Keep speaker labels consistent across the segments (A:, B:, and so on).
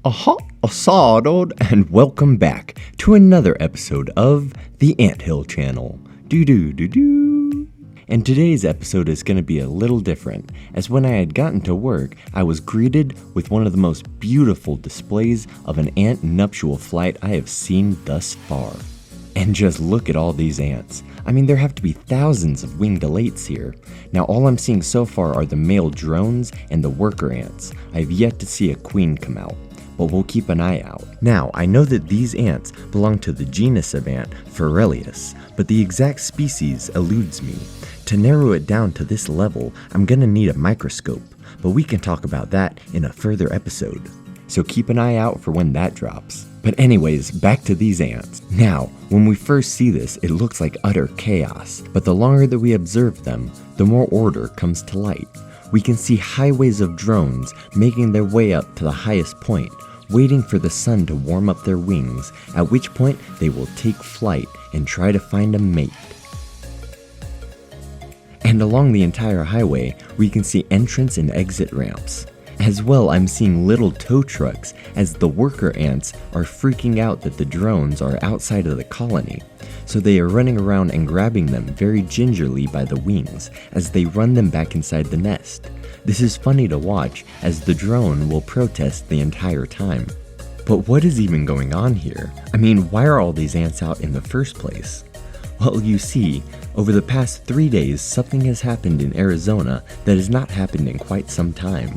A: Aha, assaddled, and welcome back to another episode of the Anthill Channel. Do. And today's episode is going to be a little different, as when I had gotten to work, I was greeted with one of the most beautiful displays of an ant nuptial flight I have seen thus far. And just look at all these ants. I mean, there have to be thousands of winged elates here. Now, all I'm seeing so far are the male drones and the worker ants. I have yet to see a queen come out, but we'll keep an eye out. Now, I know that these ants belong to the genus of ant, Pharalius, but the exact species eludes me. To narrow it down to this level, I'm gonna need a microscope, but we can talk about that in a further episode. So keep an eye out for when that drops. But anyways, back to these ants. Now, when we first see this, it looks like utter chaos, but the longer that we observe them, the more order comes to light. We can see highways of drones making their way up to the highest point, waiting for the sun to warm up their wings, at which point they will take flight and try to find a mate. And along the entire highway, we can see entrance and exit ramps. As well, I'm seeing little tow trucks as the worker ants are freaking out that the drones are outside of the colony. So they are running around and grabbing them very gingerly by the wings as they run them back inside the nest. This is funny to watch as the drone will protest the entire time. But what is even going on here? I mean, why are all these ants out in the first place? Well, you see, over the past 3 days, something has happened in Arizona that has not happened in quite some time.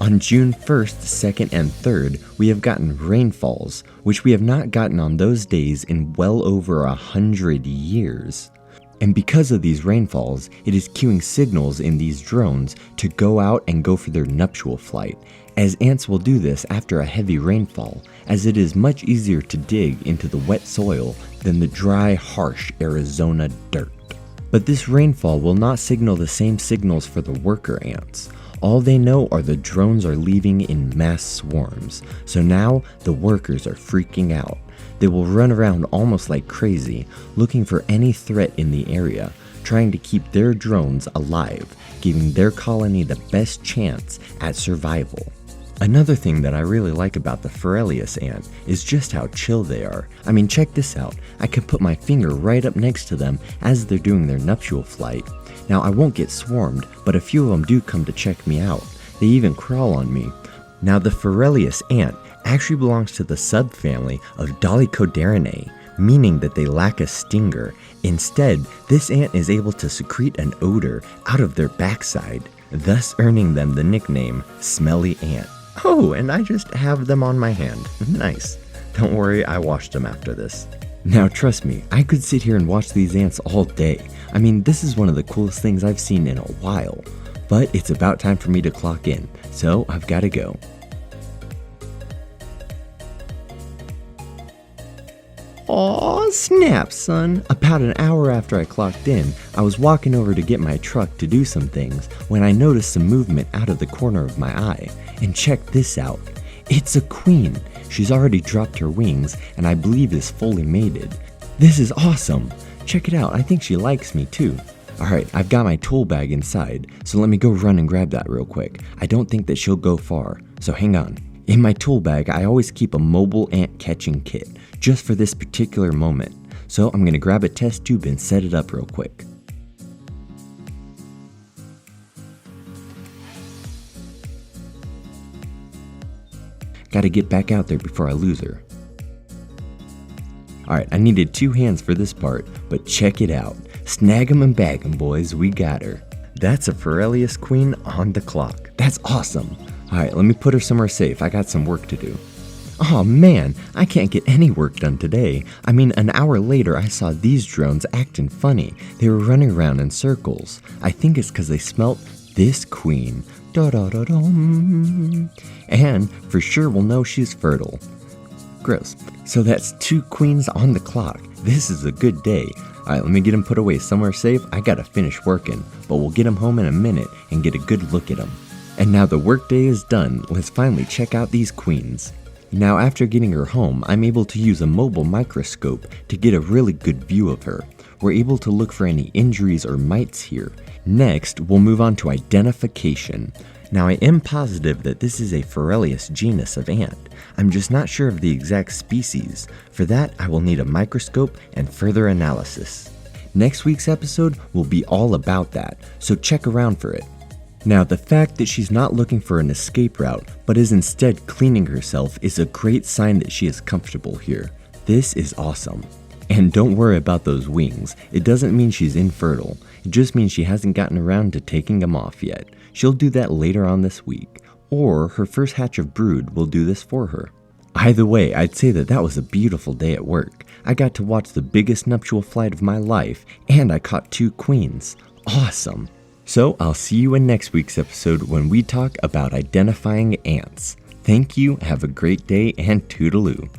A: On June 1st, 2nd, and 3rd, we have gotten rainfalls, which we have not gotten on those days in well over 100 years. And because of these rainfalls, it is cueing signals in these drones to go out and go for their nuptial flight, as ants will do this after a heavy rainfall, as it is much easier to dig into the wet soil than the dry, harsh Arizona dirt. But this rainfall will not signal the same signals for the worker ants. All they know are the drones are leaving in mass swarms, so now the workers are freaking out. They will run around almost like crazy, looking for any threat in the area, trying to keep their drones alive, giving their colony the best chance at survival. Another thing that I really like about the Pharalius ant is just how chill they are. I mean, check this out. I can put my finger right up next to them as they're doing their nuptial flight. Now, I won't get swarmed, but a few of them do come to check me out. They even crawl on me. Now, the Pharalius ant actually belongs to the subfamily of Dolichoderinae, meaning that they lack a stinger. Instead, this ant is able to secrete an odor out of their backside, thus earning them the nickname Smelly Ant. Oh, and I just have them on my hand. Nice. Don't worry, I washed them after this. Now trust me, I could sit here and watch these ants all day. I mean, this is one of the coolest things I've seen in a while. But it's about time for me to clock in, so I've gotta go. Aw, snap, son. About an hour after I clocked in, I was walking over to get my truck to do some things when I noticed some movement out of the corner of my eye. And check this out. It's a queen. She's already dropped her wings and I believe is fully mated. This is awesome. Check it out. I think she likes me too. Alright, I've got my tool bag inside, so let me go run and grab that real quick. I don't think that she'll go far, so hang on. In my tool bag, I always keep a mobile ant catching kit, just for this particular moment. So I'm gonna grab a test tube and set it up real quick. Gotta get back out there before I lose her. Alright, I needed 2 hands for this part, but check it out. Snag 'em and bag 'em, boys, we got her. That's a Pharalius queen on the clock. That's awesome. Alright, let me put her somewhere safe. I got some work to do. Oh man, I can't get any work done today. I mean, an hour later I saw these drones acting funny. They were running around in circles. I think it's because they smelt this queen. Da-da-da-dum. And for sure we'll know she's fertile. Gross. So that's 2 queens on the clock. This is a good day. Alright, let me get them put away somewhere safe. I gotta finish working, but we'll get them home in a minute and get a good look at them. And now the workday is done. Let's finally check out these queens. Now after getting her home, I'm able to use a mobile microscope to get a really good view of her. We're able to look for any injuries or mites here. Next, we'll move on to identification. Now I am positive that this is a Forelius genus of ant. I'm just not sure of the exact species. For that, I will need a microscope and further analysis. Next week's episode will be all about that, so check around for it. Now, the fact that she's not looking for an escape route, but is instead cleaning herself is a great sign that she is comfortable here. This is awesome. And don't worry about those wings. It doesn't mean she's infertile. It just means she hasn't gotten around to taking them off yet. She'll do that later on this week. Or her first hatch of brood will do this for her. Either way, I'd say that was a beautiful day at work. I got to watch the biggest nuptial flight of my life, and I caught 2 queens. Awesome! So I'll see you in next week's episode when we talk about identifying ants. Thank you, have a great day, and toodaloo.